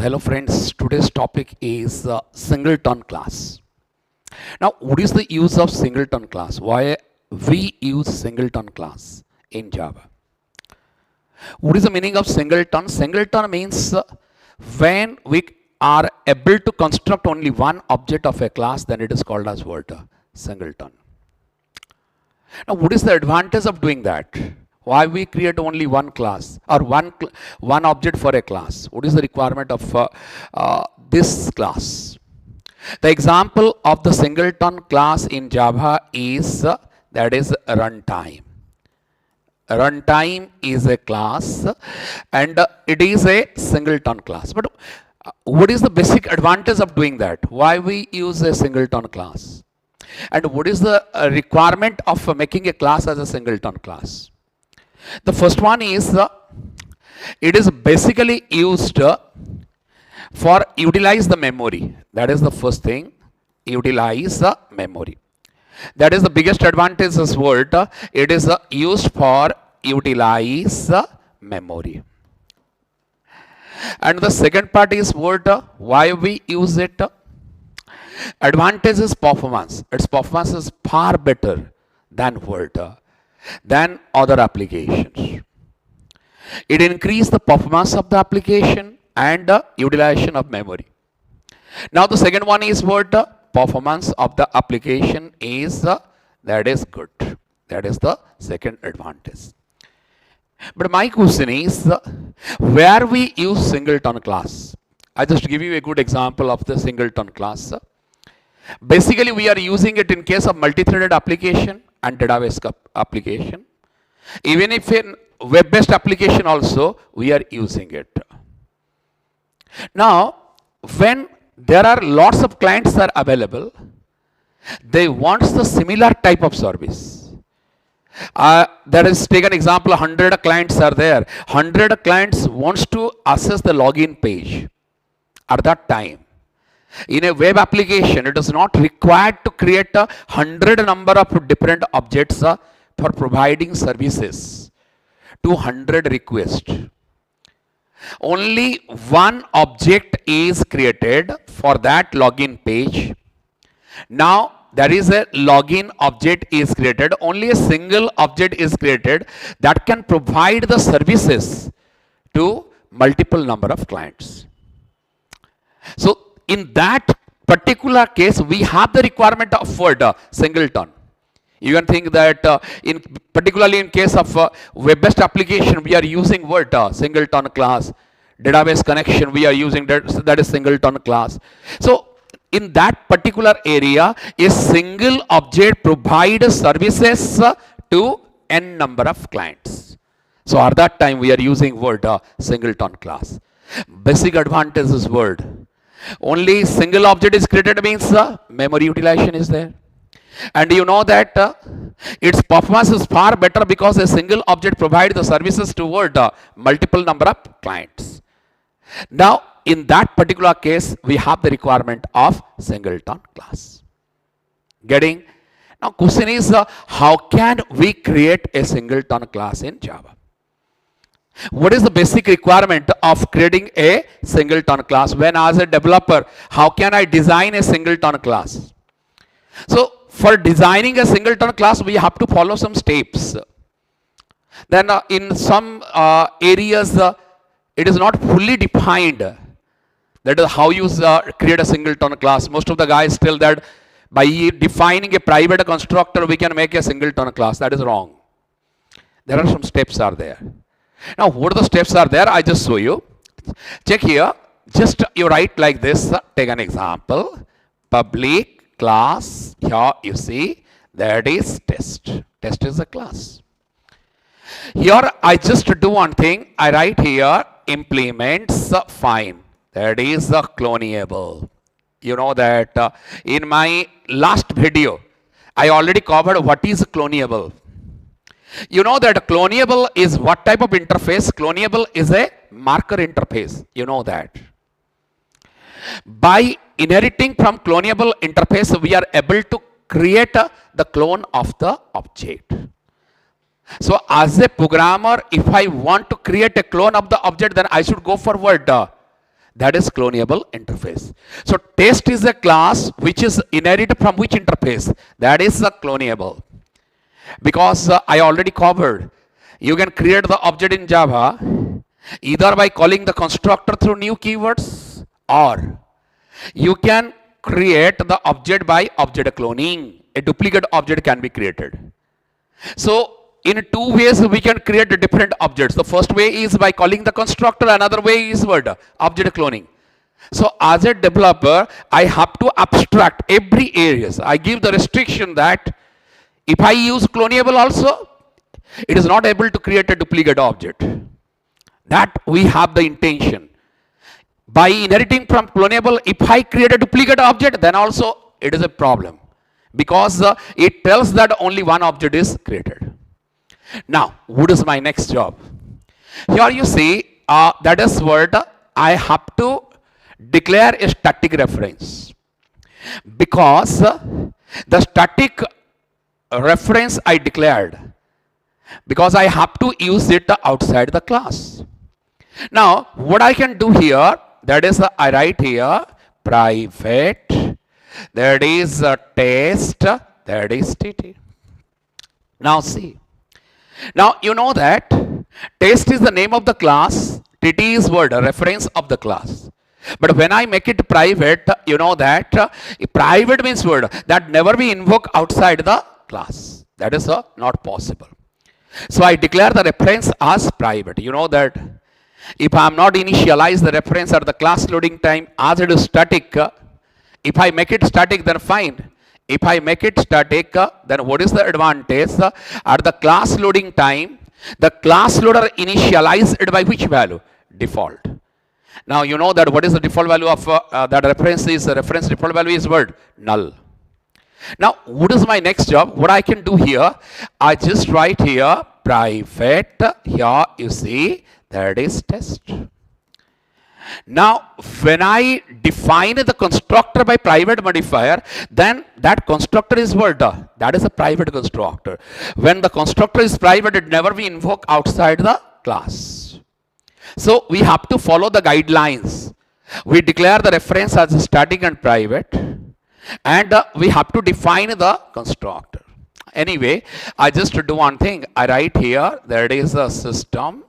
hello friends, today's topic is Singleton class. Now, what is the use of Singleton class? Why we use Singleton class in Java? What is the meaning of Singleton? Singleton means when we are able to construct only one object of a class, then it is called as what? Singleton. Now, what is the advantage of doing that? Why we create only one class or one object for a class? What is the requirement of this class? The example of the Singleton class in Java is that is runtime. Runtime is a class and it is a Singleton class. But what is the basic advantage of doing that? Why we use a Singleton class? And what is the requirement of making a class as a Singleton class? The first one is it is basically used for utilize the memory. That is the first thing, utilize the memory. That is the biggest advantage of word. It is used for utilize the memory. And the second part is word, why we use it. Advantage is performance. Its performance is far better than word, than other applications. It increases the performance of the application and utilization of memory. Now the second one is what? Performance of the application is that is good. That is the second advantage. But my question is where we use Singleton class. I just give you a good example of the Singleton class. Basically we are using it in case of multi-threaded application and database application. Even if in web-based application also we are using it. Now when there are lots of clients are available, they want the similar type of service. There is, take an example, 100 clients are there. 100 clients wants to access the login page at that time. In a web application, it is not required to create 100 number of different objects for providing services to 100 requests. Only one object is created for that login page. Now there is a login object is created. Only a single object is created that can provide the services to multiple number of clients. So in that particular case, we have the requirement of word Singleton. You can think that particularly in case of web-based application, we are using word Singleton class. Database connection, we are using that is Singleton class. So in that particular area, a single object provides services to n number of clients. So at that time, we are using word Singleton class. Basic advantage is word. Only single object is created means memory utilization is there. And you know that its performance is far better because a single object provides the services toward multiple number of clients. Now, in that particular case, we have the requirement of Singleton class. Getting? Now, question is how can we create a Singleton class in Java? What is the basic requirement of creating a Singleton class? When as a developer, how can I design a Singleton class? So, for designing a Singleton class, we have to follow some steps. Then in some areas, it is not fully defined. That is how you create a Singleton class. Most of the guys tell that by defining a private constructor, we can make a Singleton class. That is wrong. There are some steps are there. Now, what are the steps are there? I just show you. Check here. Just you write like this. Take an example. Public class. Here you see that is test. Test is a class. Here I just do one thing. I write here implements fine. That is clonable. You know that in my last video, I already covered what is clonable. You know that clonable is what type of interface? Clonable is a marker interface. You know that. By inheriting from clonable interface, we are able to create the clone of the object. So as a programmer, if I want to create a clone of the object, then I should go forward That is clonable interface. So test is a class which is inherited from which interface? That is the clonable. Because I already covered, you can create the object in Java either by calling the constructor through new keywords, or you can create the object by object cloning. A duplicate object can be created. So in two ways we can create different objects. The first way is by calling the constructor, another way is what? Object cloning. So as a developer, I have to abstract every areas. I give the restriction that if I use clonable also, it is not able to create a duplicate object. That we have the intention. By inheriting from clonable, if I create a duplicate object, then also it is a problem. Because it tells that only one object is created. Now, what is my next job? Here you see, that is what I have to declare a static reference. Because the static reference I declared, because I have to use it outside the class. Now, what I can do here, that is I write here private, that is a test, that is TT. Now see, now you know that test is the name of the class, TT is what? A reference of the class. But when I make it private, you know that private means what? That never be invoked outside the class. That is not possible. So I declare the reference as private. You know that if I am not initialize the reference at the class loading time, as it is static, if I make it static, then fine. If I make it static, then what is the advantage? At the class loading time, the class loader initialize it by which value? Default. Now you know that what is the default value of that reference is, reference default value is what? Null. Now what is my next job? What I can do here, I just write here private, here you see, that is test. Now when I define the constructor by private modifier, then that constructor is what? That is a private constructor. When the constructor is private, it never be invoked outside the class. So we have to follow the guidelines. We declare the reference as static and private, and we have to define the constructor. Anyway, I just do one thing. I write here, that is a system.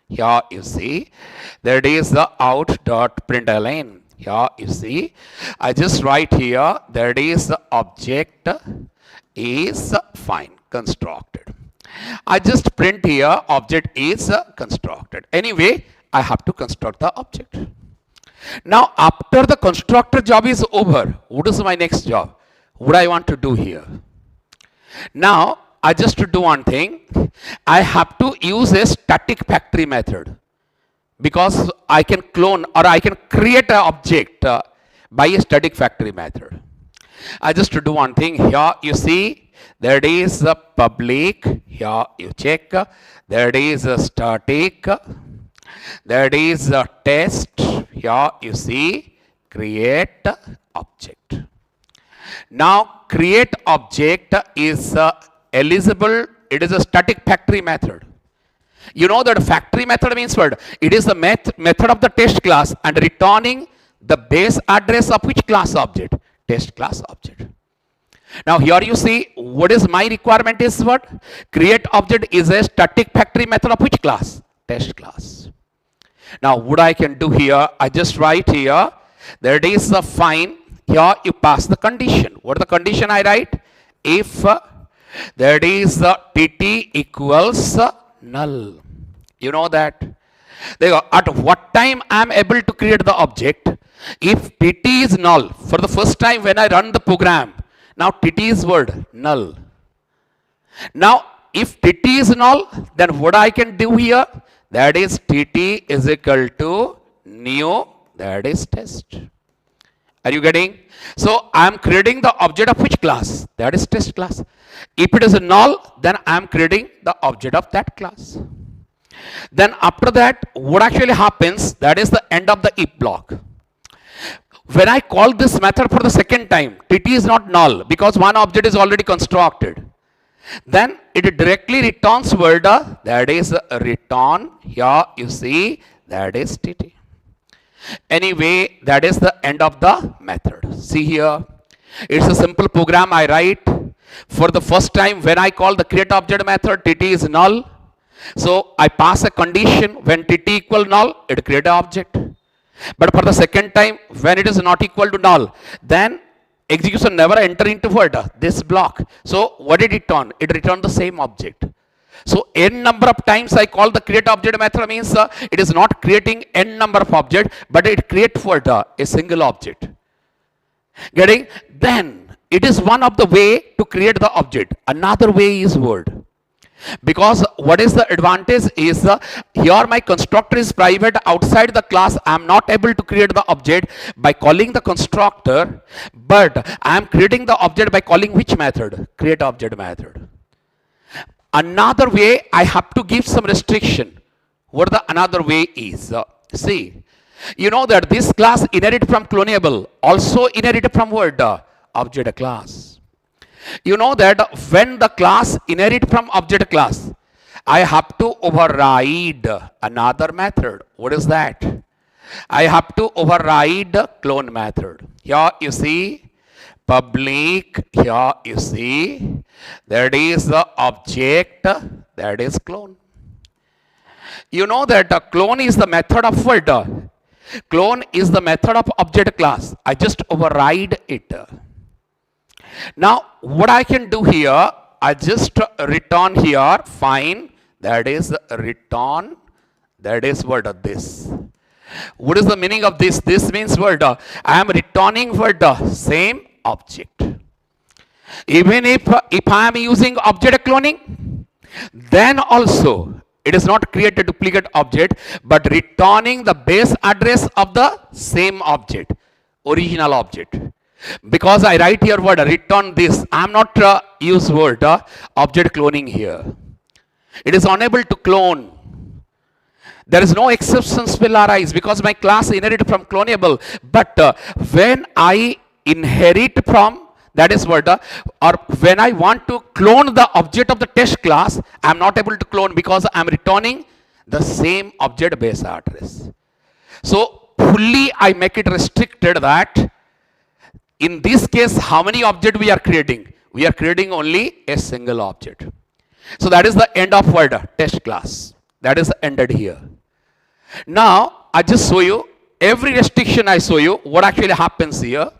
Here you see, that is the out.println. Here you see, I just write here, that is the object is fine, constructed. I just print here, object is constructed. Anyway, I have to construct the object. Now, after the constructor job is over, what is my next job? What I want to do here? Now, I just do one thing. I have to use a static factory method, because I can clone or I can create an object by a static factory method. I just do one thing. Here you see, that is the public. Here you check, that is a static. That is a test. Here you see, create object. Now create object is eligible. It is a static factory method. You know that factory method means what? It is the method of the test class and returning the base address of which class object? Test class object. Now here you see, what is my requirement is what? Create object is a static factory method of which class? Test class. Now what I can do here, I just write here, that is the fine. Here you pass the condition. What is the condition I write? If that is the TT equals null. You know that. At what time I am able to create the object? If TT is null, for the first time when I run the program, now TT is word null. Now if TT is null, then what I can do here? That is TT is equal to new, that is test. Are you getting? So I am creating the object of which class? That is test class. If it is a null, then I am creating the object of that class. Then after that, what actually happens? That is the end of the if block. When I call this method for the second time, TT is not null because one object is already constructed. Then it directly returns word, that is return. Here you see, that is TT. Anyway, that is the end of the method. See here, it's a simple program I write. For the first time, when I call the create object method, TT is null. So I pass a condition. When TT equal null, it create an object. But for the second time, when it is not equal to null, then execution never enter into what? This block. So what did it return? It returned the same object. So n number of times I call the create object method means it is not creating n number of object, but it creates what? A single object. Getting? Then it is one of the way to create the object. Another way is word. Because what is the advantage is here my constructor is private outside the class. I am not able to create the object by calling the constructor, but I am creating the object by calling which method? Create object method. Another way I have to give some restriction. What the another way is? See, you know that this class inherit from clonable, also inherit from word? Object class. You know that when the class inherit from object class, I have to override another method. What is that? I have to override clone method. Here you see public, here you see that is the object, that is clone. You know that clone is the method of what? Clone is the method of object class. I just override it. Now, what I can do here, I just return here, fine, that is return, that is what this. What is the meaning of this? This means what? I am returning what? Same object. Even if I am using object cloning, then also it is not create a duplicate object, but returning the base address of the same object, original object. Because I write here word return this, I am not use word object cloning here. It is unable to clone. There is no exceptions will arise because my class inherit from clonable. But when I inherit from, that is word, or when I want to clone the object of the test class, I am not able to clone because I am returning the same object base address. So fully I make it restricted that in this case, how many objects we are creating? We are creating only a single object. So that is the end of word test class. That is ended here. Now, I just show you, every restriction I show you, what actually happens here.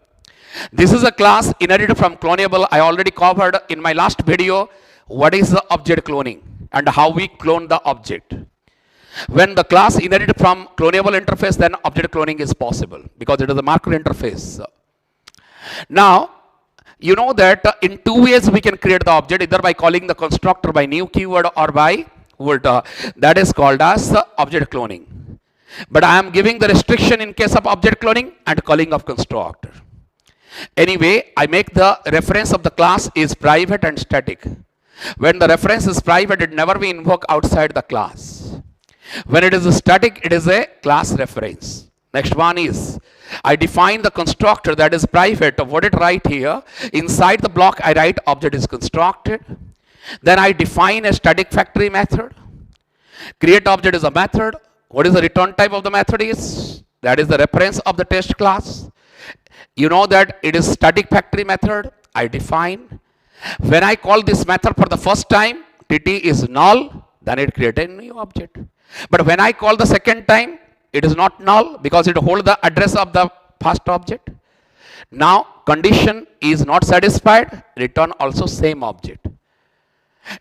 This is a class inherited from clonable. I already covered in my last video what is the object cloning and how we clone the object. When the class inherited from clonable interface, then object cloning is possible because it is a marker interface. Now, you know that in two ways we can create the object, either by calling the constructor by new keyword or by word. That is called as object cloning. But I am giving the restriction in case of object cloning and calling of constructor. Anyway, I make the reference of the class is private and static. When the reference is private, it never be invoked outside the class. When it is static, it is a class reference. Next one is, I define the constructor that is private. What it write here? Inside the block, I write object is constructed. Then I define a static factory method. Create object is a method. What is the return type of the method is? That is the reference of the test class. You know that it is static factory method. I define. When I call this method for the first time, TT is null. Then it creates a new object. But when I call the second time, it is not null because it holds the address of the first object. Now, condition is not satisfied. Return also same object.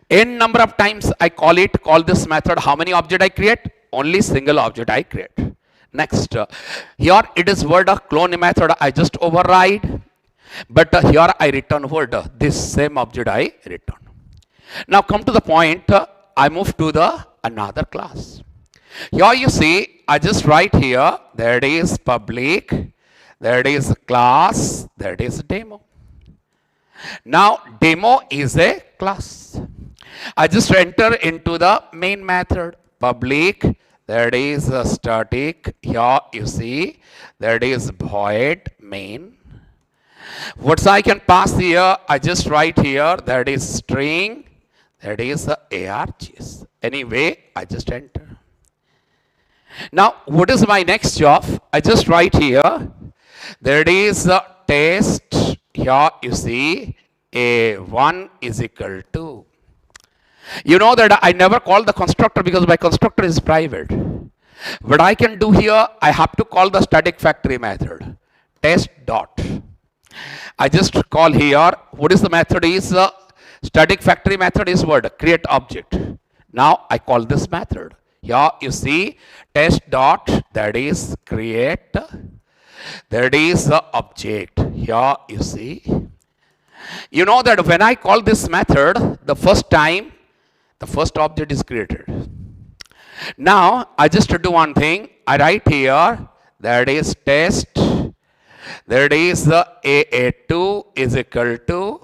N number of times I call this method. How many object I create? Only single object I create. Next, here it is word clone method. I just override. But here I return word. This same object I return. Now come to the point. I move to the another class. Here you see, I just write here, that is public, that is class, that is demo. Now, demo is a class. I just enter into the main method, public, that is static. Here you see, that is void main. What I can pass here, I just write here, that is string, that is args. Anyway, I just enter. Now, what is my next job? I just write here. There is a test. Here you see A1 is equal to. You know that I never call the constructor because my constructor is private. What I can do here, I have to call the static factory method. Test dot. I just call here, what is the method is, static factory method is what? Create object. Now I call this method. Here you see test dot, that is create, that is the object. Here you see. You know that when I call this method, the first time, the first object is created. Now I just do one thing. I write here, that is test, that is the AA2 is equal to,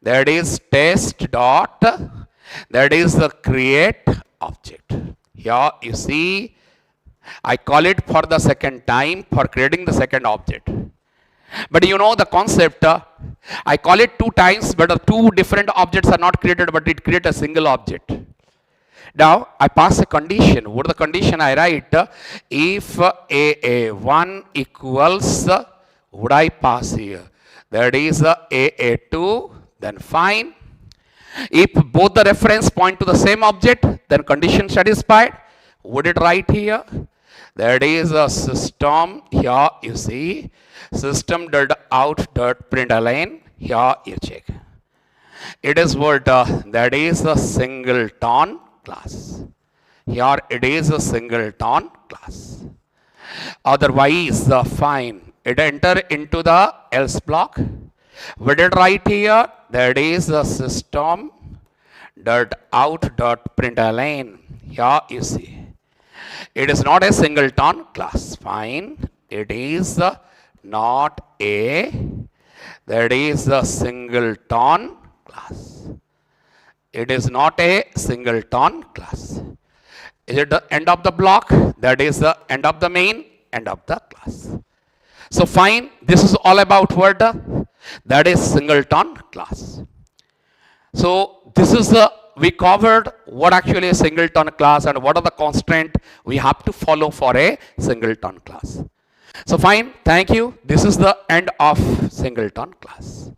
that is test dot, that is the create object. Here you see, I call it for the second time for creating the second object. But you know the concept, I call it two times, but the two different objects are not created, but it creates a single object. Now I pass a condition. What is the condition I write? If AA1 equals, would I pass here? That is AA2, then fine. If both the reference point to the same object, then condition satisfied. Would it write here? That is a system. Here you see system.out.println. Here you check. It is what? That is a singleton class. Here it is a singleton class. Otherwise, fine. It enter into the else block. Would it write here? That is a system.out.println. Here you see. It is not a singleton class. Fine. It is not a, that is a singleton class. It is not a singleton class. Is it the end of the block? That is the end of the main, end of the class. So fine, this is all about what? That is singleton class. So this is we covered what actually is singleton class and what are the constraints we have to follow for a singleton class. So fine, thank you. This is the end of singleton class.